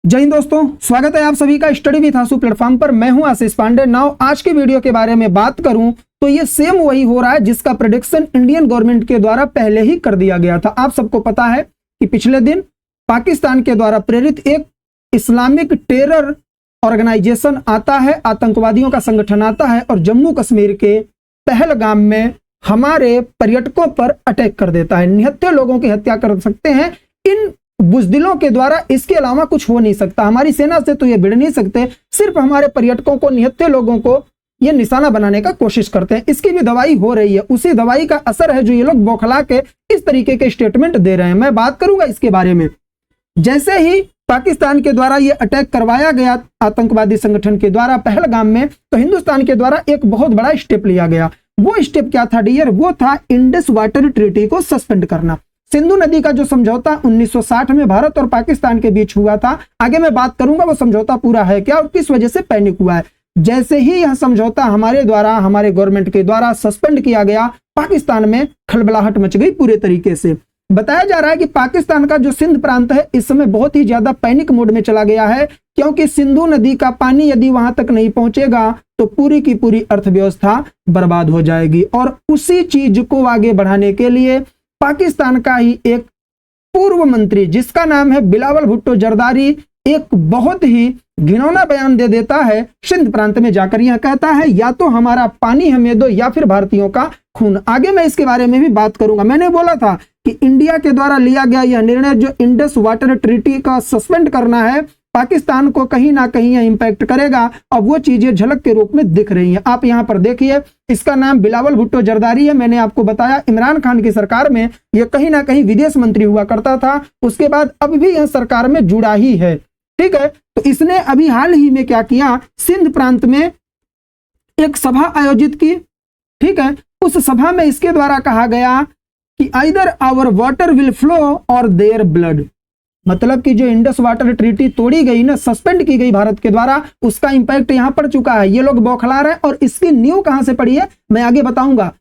जय हिंद दोस्तों, स्वागत है आप सभी का स्टडी विद आंसू प्लेटफॉर्म पर। मैं हूं आशीष पांडे। नाउ आज की वीडियो के बारे में बात करूं तो ये सेम वही हो रहा है जिसका प्रेडिक्शन इंडियन गवर्नमेंट के द्वारा पहले ही कर दिया गया था। आप सबको पता है कि पिछले दिन पाकिस्तान के द्वारा प्रेरित एक इस्लामिक टेरर ऑर्गेनाइजेशन आता है, आतंकवादियों का संगठन आता है और जम्मू कश्मीर के पहलगाम में हमारे पर्यटकों पर अटैक कर देता है। निहत्थे लोगों की हत्या कर सकते हैं इन बुजदिलों के द्वारा। इसके अलावा कुछ हो नहीं सकता। हमारी सेना से तो ये भिड़ नहीं सकते, सिर्फ हमारे पर्यटकों को, निहत्थे लोगों को ये निशाना बनाने का कोशिश करते हैं। इसकी भी दवाई हो रही है, उसी दवाई का असर है जो ये लोग बौखला के इस तरीके के स्टेटमेंट दे रहे हैं। मैं बात करूंगा इसके बारे में। जैसे ही पाकिस्तान के द्वारा ये अटैक करवाया गया आतंकवादी संगठन के द्वारा पहलगाम में, तो हिंदुस्तान के द्वारा एक बहुत बड़ा स्टेप लिया गया। वो स्टेप क्या था डियर? वो था इंडस वाटर ट्रीटी को सस्पेंड करना। सिंधु नदी का जो समझौता 1960 में भारत और पाकिस्तान के बीच हुआ था, आगे मैं बात करूंगा वो समझौता पूरा है क्या और किस वजह से पैनिक हुआ है। जैसे ही यह समझौता हमारे गवर्नमेंट के द्वारा सस्पेंड किया गया, पाकिस्तान में खलबलाहट मच गई पूरे तरीके से। बताया जा रहा है कि पाकिस्तान का जो सिंध प्रांत है इस समय बहुत ही ज्यादा पैनिक मोड में चला गया है, क्योंकि सिंधु नदी का पानी यदि वहां तक नहीं पहुंचेगा तो पूरी की पूरी अर्थव्यवस्था बर्बाद हो जाएगी। और उसी चीज को आगे बढ़ाने के लिए पाकिस्तान का ही एक पूर्व मंत्री जिसका नाम है बिलावल भुट्टो जरदारी एक बहुत ही घिनौना बयान दे देता है सिंध प्रांत में जाकर। यह कहता है या तो हमारा पानी हमें दो या फिर भारतीयों का खून। आगे मैं इसके बारे में भी बात करूंगा। मैंने बोला था कि इंडिया के द्वारा लिया गया यह निर्णय जो इंडस वाटर ट्रीटी का सस्पेंड करना है, पाकिस्तान को कहीं ना कहीं यह इंपैक्ट करेगा और वो चीजें झलक के रूप में दिख रही हैं। आप यहां पर देखिए, इसका नाम बिलावल भुट्टो जरदारी है। मैंने आपको बताया इमरान खान की सरकार में यह कहीं ना कहीं विदेश मंत्री हुआ करता था, उसके बाद अब भी यह सरकार में जुड़ा ही है। ठीक है, तो इसने अभी हाल ही में क्या किया, सिंध प्रांत में एक सभा आयोजित की। ठीक है, उस सभा में इसके द्वारा कहा गया कि either our water will flow और देयर ब्लड। मतलब कि जो इंडस वाटर ट्रीटी तोड़ी गई ना, सस्पेंड की गई भारत के द्वारा, उसका इंपैक्ट यहां पड़ चुका है। ये लोग बौखला रहे हैं और इसकी नींव कहां से पड़ी है मैं आगे बताऊंगा।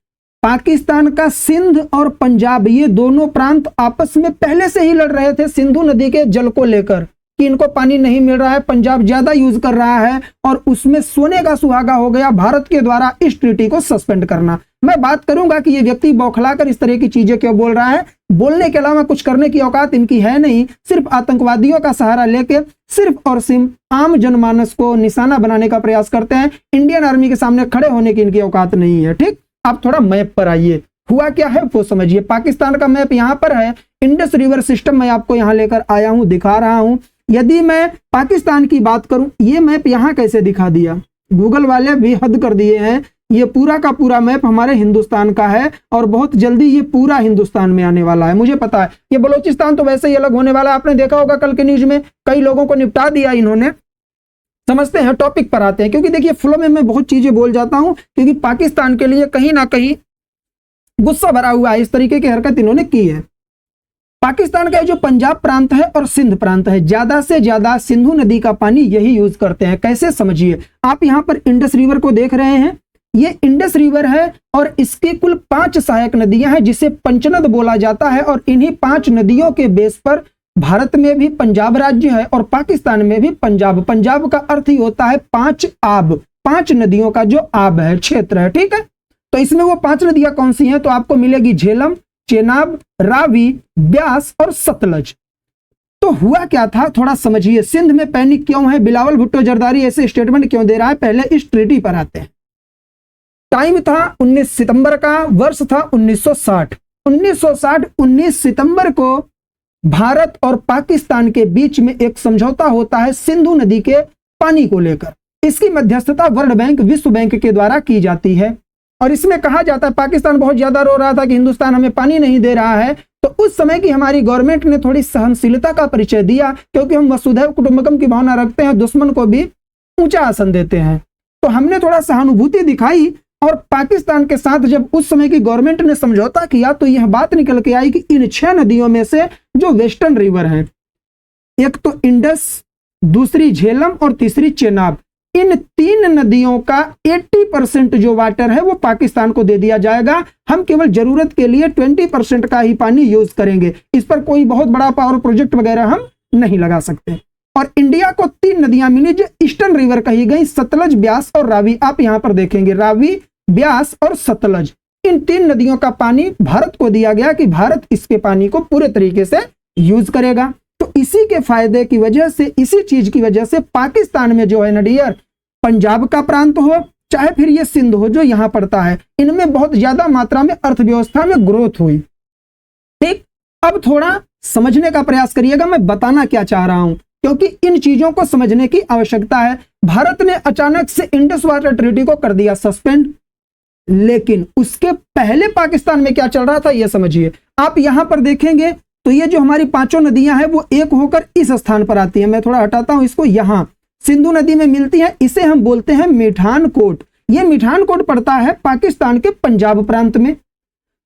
पाकिस्तान का सिंध और पंजाब, ये दोनों प्रांत आपस में पहले से ही लड़ रहे थे सिंधु नदी के जल को लेकर कि इनको पानी नहीं मिल रहा है, पंजाब ज्यादा यूज कर रहा है, और उसमें सोने का सुहागा हो गया भारत के द्वारा इस ट्रीटी को सस्पेंड करना। मैं बात करूंगा कि ये व्यक्ति बौखलाकर इस तरह की चीजें क्यों बोल रहा है। बोलने के अलावा कुछ करने की औकात इनकी है नहीं, सिर्फ आतंकवादियों का सहारा लेके सिर्फ और सिर्फ आम जनमानस को निशाना बनाने का प्रयास करते हैं। इंडियन आर्मी के सामने खड़े होने की इनकी औकात नहीं है। ठीक, आप थोड़ा मैप पर आइए, हुआ क्या है वो समझिए। पाकिस्तान का मैप यहाँ पर है, इंडस रिवर सिस्टम मैं आपको यहाँ लेकर आया हूँ, दिखा रहा हूँ। यदि मैं पाकिस्तान की बात करूं, ये मैप यहाँ कैसे दिखा दिया, गूगल वाले भी हद कर दिए हैं। ये पूरा का पूरा मैप हमारे हिंदुस्तान का है और बहुत जल्दी ये पूरा हिंदुस्तान में आने वाला है। मुझे पता है ये बलूचिस्तान तो वैसे ही अलग होने वाला है। आपने देखा होगा कल के न्यूज में कई लोगों को निपटा दिया इन्होंने। समझते हैं, टॉपिक पर आते हैं, क्योंकि देखिए फ्लो में मैं बहुत चीजें बोल जाता हूं, क्योंकि पाकिस्तान के लिए कहीं ना कहीं गुस्सा भरा हुआ है, इस तरीके की हरकत इन्होंने की है। पाकिस्तान का जो पंजाब प्रांत है और सिंध प्रांत है, ज्यादा से ज्यादा सिंधु नदी का पानी यही यूज करते हैं। कैसे समझिए, आप यहां पर इंडस रिवर को देख रहे हैं, ये इंडस रिवर है और इसके कुल 5 सहायक नदियां हैं जिसे पंचनद बोला जाता है। और इन्हीं 5 नदियों के बेस पर भारत में भी पंजाब राज्य है और पाकिस्तान में भी पंजाब। पंजाब का अर्थ ही होता है 5 आब, 5 नदियों का जो आब है, क्षेत्र है। ठीक है, तो इसमें वो 5 नदियां कौन सी हैं? तो आपको मिलेगी झेलम, चेनाब, रावी, ब्यास और सतलज। तो हुआ क्या था थोड़ा समझिए, सिंध में पैनिक क्यों है, बिलावल भुट्टो जरदारी ऐसे स्टेटमेंट क्यों दे रहा है। पहले इस ट्रीटी पर आते हैं। टाइम था 19 सितंबर का, वर्ष था 1960। 19 सितंबर को भारत और पाकिस्तान के बीच में एक समझौता होता है सिंधु नदी के पानी को लेकर। इसकी मध्यस्थता वर्ल्ड बैंक, विश्व बैंक के द्वारा की जाती है और इसमें कहा जाता है, पाकिस्तान बहुत ज्यादा रो रहा था कि हिंदुस्तान हमें पानी नहीं दे रहा है, तो उस समय की हमारी गवर्नमेंट ने थोड़ी सहनशीलता का परिचय दिया, क्योंकि हम वसुधैव कुटुंबकम की भावना रखते हैं, दुश्मन को भी ऊंचा आसन देते हैं। तो हमने थोड़ा सहानुभूति दिखाई और पाकिस्तान के साथ जब उस समय की गवर्नमेंट ने समझौता किया तो यह बात निकल के आई कि इन 6 नदियों में से जो वेस्टर्न रिवर है, एक तो इंडस, दूसरी झेलम और तीसरी चेनाब, इन 3 नदियों का 80% जो वाटर है वो पाकिस्तान को दे दिया जाएगा। हम केवल जरूरत के लिए 20% का ही पानी यूज करेंगे। इस पर कोई बहुत बड़ा पावर प्रोजेक्ट वगैरह हम नहीं लगा सकते। और इंडिया को 3 नदियां मिली जो ईस्टर्न रिवर कही गई, सतलज, ब्यास और रावी। आप यहां पर देखेंगे रावी, ब्यास और सतलज, इन 3 नदियों का पानी भारत को दिया गया कि भारत इसके पानी को पूरे तरीके से यूज करेगा। तो इसी के फायदे की वजह से, इसी चीज की वजह से पाकिस्तान में जो है ना डियर, पंजाब का प्रांत हो चाहे फिर ये सिंध हो जो यहां पड़ता है, इनमें बहुत ज्यादा मात्रा में अर्थव्यवस्था में ग्रोथ हुई। ठीक, अब थोड़ा समझने का प्रयास करिएगा मैं बताना क्या चाह रहा हूं, क्योंकि इन चीजों को समझने की आवश्यकता है। भारत ने अचानक से इंडस वाटर ट्रीटी को कर दिया सस्पेंड, लेकिन उसके पहले पाकिस्तान में क्या चल रहा था यह समझिए। आप यहां पर देखेंगे तो ये जो हमारी 5 नदियां हैं वो एक होकर इस स्थान पर आती है। मैं थोड़ा हटाता हूं इसको, यहां सिंधु नदी में मिलती है, इसे हम बोलते हैं मिठानकोट। ये मिठानकोट पड़ता है पाकिस्तान के पंजाब प्रांत में।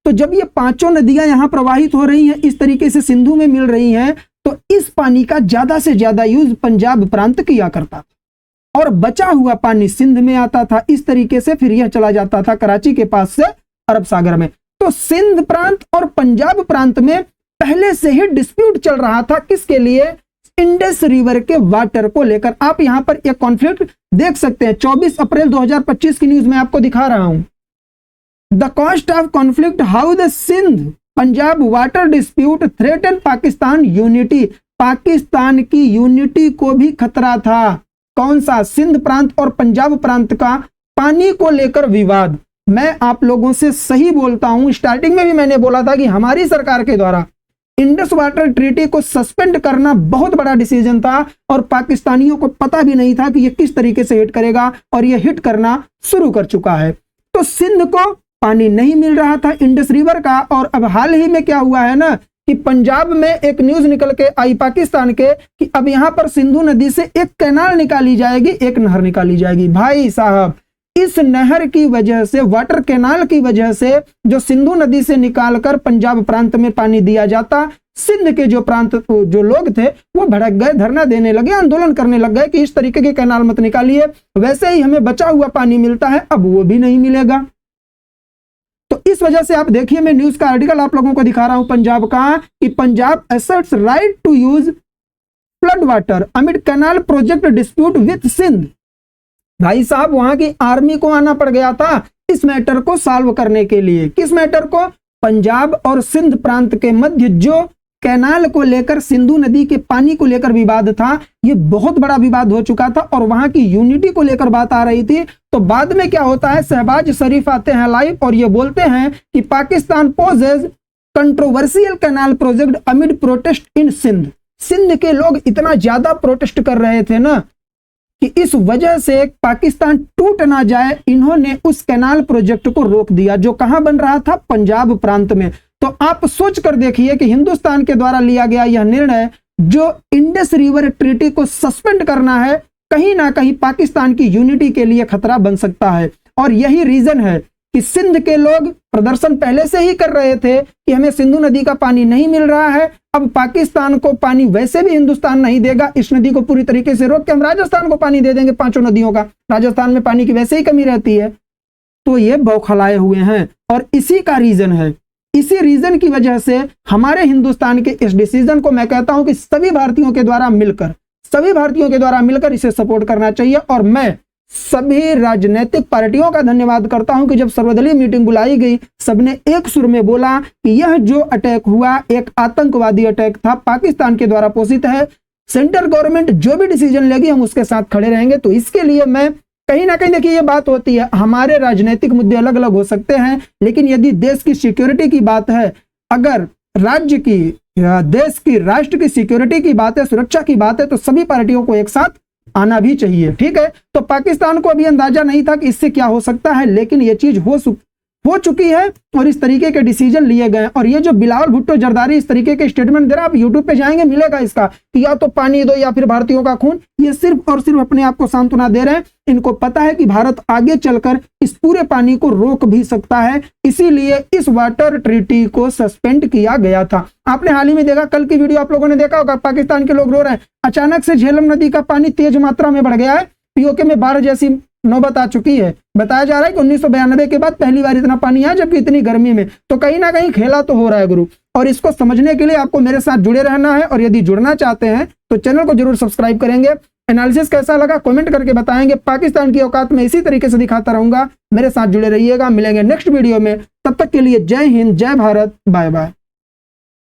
तो जब ये 5 नदियां यहां प्रवाहित हो रही हैं, इस तरीके से सिंधु में मिल रही हैं, तो इस पानी का ज्यादा से ज्यादा यूज पंजाब प्रांत किया करता था और बचा हुआ पानी सिंध में आता था। इस तरीके से फिर यह चला जाता था कराची के पास से अरब सागर में। तो सिंध प्रांत और पंजाब प्रांत में पहले से ही डिस्प्यूट चल रहा था, किसके लिए? इंडस रिवर के वाटर को लेकर। आप यहां पर एक कॉन्फ्लिक्ट देख सकते हैं, 24 अप्रैल 2025 की न्यूज में आपको दिखा रहा हूं। The cost of conflict, how the Sindh Punjab water dispute threaten Pakistan unity. Pakistan की यूनिटी को भी खतरा था। कौन सा? सिंध प्रांत और पंजाब प्रांत का पानी को लेकर विवाद। मैं आप लोगों से सही बोलता हूं, स्टार्टिंग में भी मैंने बोला था कि हमारी सरकार के द्वारा इंडस वाटर ट्रीटी को सस्पेंड करना बहुत बड़ा डिसीजन था और पाकिस्तानियों को पता भी नहीं था कि यह किस तरीके से हिट करेगा, और यह हिट करना शुरू कर चुका है। तो सिंध को पानी नहीं मिल रहा था इंडस रिवर का, और अब हाल ही में क्या हुआ है ना कि पंजाब में एक न्यूज निकल के आई पाकिस्तान के कि अब यहां पर सिंधु नदी से एक कैनाल निकाली जाएगी, एक नहर निकाली जाएगी। भाई साहब, इस नहर की वजह से, वाटर कैनाल की वजह से जो सिंधु नदी से निकालकर पंजाब प्रांत में पानी दिया जाता, सिंध के जो प्रांत जो लोग थे वो भड़क गए, धरना देने लगे, आंदोलन करने लग गए कि इस तरीके के कैनाल मत निकालिए, वैसे ही हमें बचा हुआ पानी मिलता है, अब वो भी नहीं मिलेगा। तो इस वजह से आप देखिए, मैं न्यूज का आर्टिकल आप लोगों को दिखा रहा हूं पंजाब का, कि Punjab asserts right to use flood water amid canal project dispute with Sindh. भाई साहब, वहां की आर्मी को आना पड़ गया था इस मैटर को सॉल्व करने के लिए। किस मैटर को? पंजाब और सिंध प्रांत के मध्य जो कैनाल को लेकर, सिंधु नदी के पानी को लेकर विवाद था, यह बहुत बड़ा विवाद हो चुका था और वहां की यूनिटी को लेकर बात आ रही थी। तो बाद में क्या होता है, शहबाज शरीफ आते हैं लाइव और ये बोलते हैं कि Pakistan poses controversial canal project amid protest in Sindh. Sindh के लोग इतना ज्यादा प्रोटेस्ट कर रहे थे ना कि इस वजह से पाकिस्तान टूट ना जाए, इन्होंने उस कैनाल प्रोजेक्ट को रोक दिया जो कहां बन रहा था? पंजाब प्रांत में। तो आप सोच कर देखिए कि हिंदुस्तान के द्वारा लिया गया यह निर्णय, जो इंडस रिवर ट्रीटी को सस्पेंड करना है, कहीं ना कहीं पाकिस्तान की यूनिटी के लिए खतरा बन सकता है। और यही रीजन है कि सिंध के लोग प्रदर्शन पहले से ही कर रहे थे कि हमें सिंधु नदी का पानी नहीं मिल रहा है, अब पाकिस्तान को पानी वैसे भी हिंदुस्तान नहीं देगा, इस नदी को पूरी तरीके से रोक के हम राजस्थान को पानी दे देंगे, 5 नदियों का। राजस्थान में पानी की वैसे ही कमी रहती है। तो ये बौखलाए हुए हैं और इसी का रीजन है। इसी रीजन की वजह से हमारे हिंदुस्तान के इस डिसीजन को मैं कहता हूं कि सभी भारतीयों के द्वारा मिलकर इसे सपोर्ट करना चाहिए। और मैं सभी राजनीतिक पार्टियों का धन्यवाद करता हूं कि जब सर्वदलीय मीटिंग बुलाई गई, सबने एक सुर में बोला कि यह जो अटैक हुआ एक आतंकवादी अटैक था, पाकिस्तान के द्वारा पोषित है, सेंट्रल गवर्नमेंट जो भी डिसीजन लेगी हम उसके साथ खड़े रहेंगे। तो इसके लिए मैं कहीं ना कहीं, देखिए ये बात होती है, हमारे राजनीतिक मुद्दे अलग अलग हो सकते हैं, लेकिन यदि देश की सिक्योरिटी की बात है, अगर राज्य की, देश की, राष्ट्र की सिक्योरिटी की बात है, सुरक्षा की बात है, तो सभी पार्टियों को एक साथ आना भी चाहिए। ठीक है, तो पाकिस्तान को अभी अंदाजा नहीं था कि इससे क्या हो सकता है, लेकिन ये चीज हो चुकी है और इस तरीके के डिसीजन लिए गए। और ये जो बिलावल भुट्टो जरदारी इस तरीके के स्टेटमेंट दे रहा है, आप यूट्यूब पे जाएंगे मिलेगा इसका कि या तो पानी दो या फिर भारतीयों का खून। ये सिर्फ और सिर्फ अपने आप को सांत्वना दे रहे हैं। इनको पता है कि भारत आगे चलकर इस पूरे पानी को रोक भी सकता है, इसीलिए इस वाटर ट्रीटी को सस्पेंड किया गया था। आपने हाल ही में देखा, कल की वीडियो आप लोगों ने देखा होगा, पाकिस्तान के लोग रो रहे हैं, अचानक से झेलम नदी का पानी तेज मात्रा में बढ़ गया है, पीओके में बाढ़ जैसी नौबत आ चुकी है। बताया जा रहा है कि 1992 के बाद पहली बार इतना पानी आया, जबकि इतनी गर्मी में। तो कहीं ना कहीं खेला तो हो रहा है गुरु। और इसको समझने के लिए आपको मेरे साथ जुड़े रहना है, और यदि जुड़ना चाहते हैं तो चैनल को जरूर सब्सक्राइब करेंगे। एनालिसिस कैसा लगा कमेंट करके बताएंगे। पाकिस्तान की औकात में इसी तरीके से दिखाता रहूंगा, मेरे साथ जुड़े रहिएगा। मिलेंगे नेक्स्ट वीडियो में, तब तक के लिए जय हिंद, जय भारत, बाय बाय।